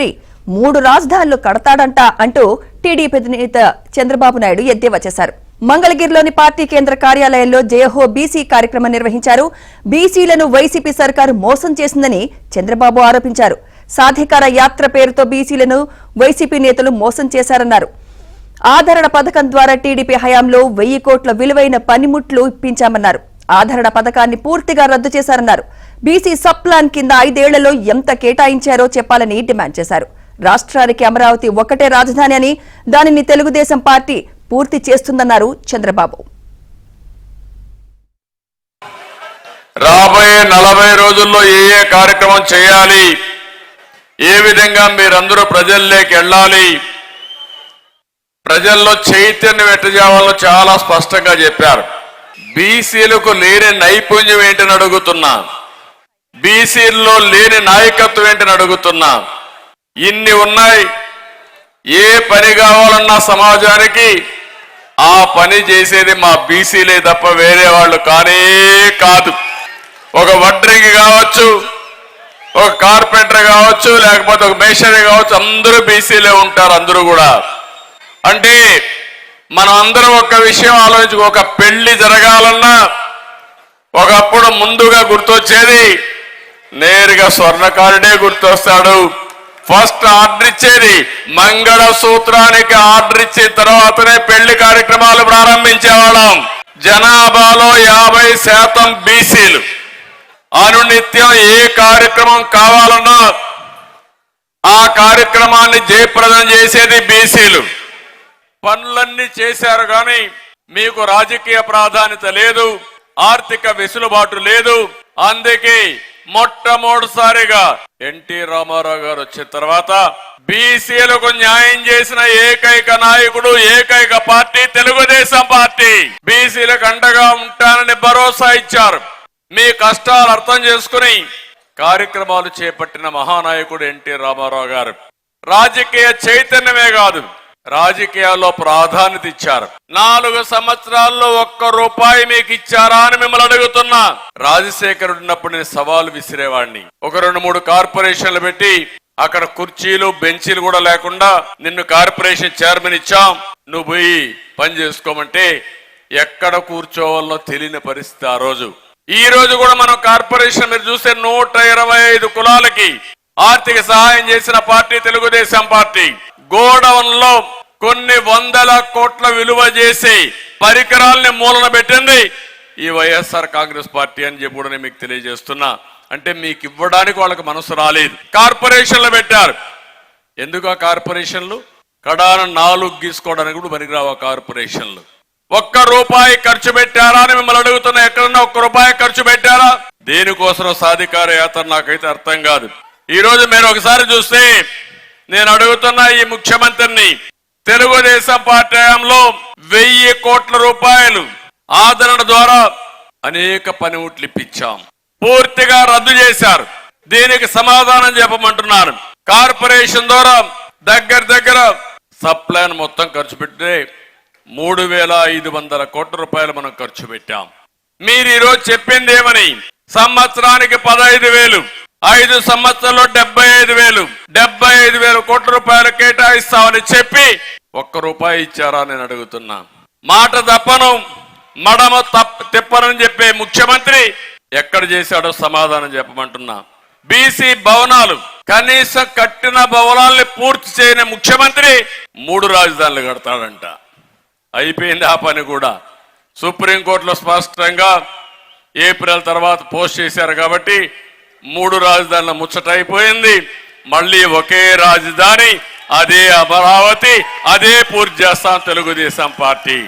ముఖ్యమంత్రి 3 రాజధానులు కడతాడంట అంటూ టీడీపీ నేత చంద్రబాబు నాయుడు ఎద్దేవా చేశారు. మంగళగిరిలోని పార్టీ కేంద్ర కార్యాలయంలో జయహో బీసీ కార్యక్రమం నిర్వహించారు. బీసీలను వైసీపీ సర్కారు మోసం చేసిందని చంద్రబాబు ఆరోపించారు. సాధికార యాత్ర పేరుతో బీసీలను వైసీపీ నేతలు మోసం చేశారన్నారు. ఆదరణ పథకం ద్వారా టీడీపీ హయాంలో 1000 కోట్ల విలువైన పనిముట్లు ఇప్పించామన్నారు. ఆదరణ పథకాన్ని పూర్తిగా రద్దు చేశారన్నారు. బీసీ సబ్ ప్లాన్ కింద 5 ఏళ్లలో ఎంత కేటాయించారో చెప్పాలని డిమాండ్ చేశారు. రాష్ట్రానికి అమరావతి ఒకటే రాజధాని అని, దానిని తెలుగుదేశం పార్టీ పూర్తి చేస్తుందన్నారు చంద్రబాబు. రాబోయే 40 రోజుల్లో ఏ కార్యక్రమం చేయాలి, ఏ విధంగా మీరందరూ ప్రజల్లోకి వెళ్ళాలి, ప్రజల్లో చైతన్యం ఎట్టజేయాలో చాలా స్పష్టంగా చెప్పారు. బీసీలకు లేని నైపుణ్యం ఏంటని అడుగుతున్నా, బీసీల్లో లేని నాయకత్వం ఏంటని అడుగుతున్నా. ఇన్ని ఉన్నాయి. ఏ పని కావాలన్నా సమాజానికి ఆ పని చేసేది మా బీసీలే తప్ప వేరే వాళ్ళు కానే కాదు. ఒక వడ్రంగి కావచ్చు, ఒక కార్పెంటర్ కావచ్చు, లేకపోతే ఒక మేషనరీ కావచ్చు, అందరూ బీసీలే ఉంటారు. అందరూ కూడా అంటే మనం అందరం ఒక విషయం ఆలోచించు. ఒక పెళ్లి జరగాలన్నా ఒకప్పుడు ముందుగా గుర్తొచ్చేది నేరుగా స్వర్ణకారుడే గుర్తొస్తాడు. ఫస్ట్ ఆర్డర్ ఇచ్చేది మంగళ సూత్రానికి ఆర్డర్ ఇచ్చిన తర్వాతనే పెళ్లి కార్యక్రమాలు ప్రారంభించేవాళ్ళం. జనాభాలో 50% బీసీలు. అనునిత్యం ఏ కార్యక్రమం కావాలన్నా ఆ కార్యక్రమాన్ని జయప్రదం చేసేది బీసీలు. పనులన్నీ చేశారు కానీ మీకు రాజకీయ ప్రాధాన్యత లేదు, ఆర్థిక వెసులుబాటు లేదు. అందుకే మొట్టమొదటిసారిగా ఎన్టీ రామారావు గారు వచ్చిన తర్వాత బీసీలకు న్యాయం చేసిన ఏకైక నాయకుడు, ఏకైక పార్టీ తెలుగుదేశం పార్టీ. బీసీలకు అండగా ఉంటానని భరోసా ఇచ్చారు. మీ కష్టాలు అర్థం చేసుకుని కార్యక్రమాలు చేపట్టిన మహానాయకుడు ఎన్టీ రామారావు గారు. రాజకీయ చైతన్యమే కాదు, రాజకీయాల్లో ప్రాధాన్యత ఇచ్చారు. 4 సంవత్సరాల్లో 1 రూపాయి మీకు ఇచ్చారా అని మిమ్మల్ని అడుగుతున్నా. రాజశేఖరుడు ఉన్నప్పుడు నేను సవాలు విసిరేవాడిని. ఒక 2-3 కార్పొరేషన్లు పెట్టి అక్కడ కుర్చీలు బెంచీలు కూడా లేకుండా నిన్ను కార్పొరేషన్ చైర్మన్ ఇచ్చాం, నువ్వు పోయి పని చేసుకోమంటే ఎక్కడ కూర్చోవాలో తెలియని పరిస్థితి ఆ రోజు. ఈ రోజు కూడా మనం కార్పొరేషన్ మీరు చూస్తే 125 కులాలకి ఆర్థిక సహాయం చేసిన పార్టీ తెలుగుదేశం పార్టీ. గోడౌన్ లో కొన్ని 100 కోట్ల విలువ చేసి పరికరాల్ని మూలన పెట్టింది ఈ వైఎస్ఆర్ కాంగ్రెస్ పార్టీ అని చెప్పి కూడా మీకు తెలియజేస్తున్నా. అంటే మీకు ఇవ్వడానికి వాళ్ళకి మనసు రాలేదు. కార్పొరేషన్లు పెట్టారు. ఎందుకు ఆ కార్పొరేషన్లు? కడాన 4 గీసుకోవడానికి కూడా పనికిరావు కార్పొరేషన్లు. 1 రూపాయి ఖర్చు పెట్టారా అని మిమ్మల్ని అడుగుతున్నా. ఎక్కడన్నా 1 రూపాయి ఖర్చు పెట్టారా? దేనికోసం సాధికార యాత్ర నాకైతే అర్థం కాదు. ఈ రోజు మీరు ఒకసారి చూస్తే నేను అడుగుతున్నా ఈ ముఖ్యమంత్రిని, తెలుగుదేశం పార్టీ హయాంలో 1000 కోట్ల రూపాయలు ఆదరణ ద్వారా అనేక పనిముట్లు ఇప్పించాం, పూర్తిగా రద్దు చేశారు. దీనికి సమాధానం చెప్పమంటున్నారు. కార్పొరేషన్ ద్వారా దగ్గర సబ్ ప్లాన్ మొత్తం ఖర్చు పెడితే 3500 కోట్ల రూపాయలు మనం ఖర్చు పెట్టాం. మీరు ఈరోజు చెప్పింది ఏమని? సంవత్సరానికి 15,000, 5 సంవత్సరాల్లో 75,000, 75,000 కోట్ల రూపాయలు కేటాయిస్తామని చెప్పి 1 రూపాయి ఇచ్చారా నేను అడుగుతున్నా. మాట తప్పను, మడమ తిప్పనని చెప్పే ముఖ్యమంత్రి ఎక్కడ చేశాడో సమాధానం చెప్పమంటున్నా. బీసీ భవనాలు కనీసం కట్టిన భవనాల్ని పూర్తి చేయని ముఖ్యమంత్రి 3 రాజధానులు కడతాడంట. అయిపోయింది ఆ పని కూడా. సుప్రీంకోర్టులో స్పష్టంగా ఏప్రిల్ తర్వాత పోస్ట్ చేశారు కాబట్టి 3 రాజధానుల ముచ్చట అయిపోయింది. మళ్ళీ ఒకే రాజధాని, అదే అమరావతి, అదే పూర్తి చేస్తాం తెలుగుదేశం పార్టీ.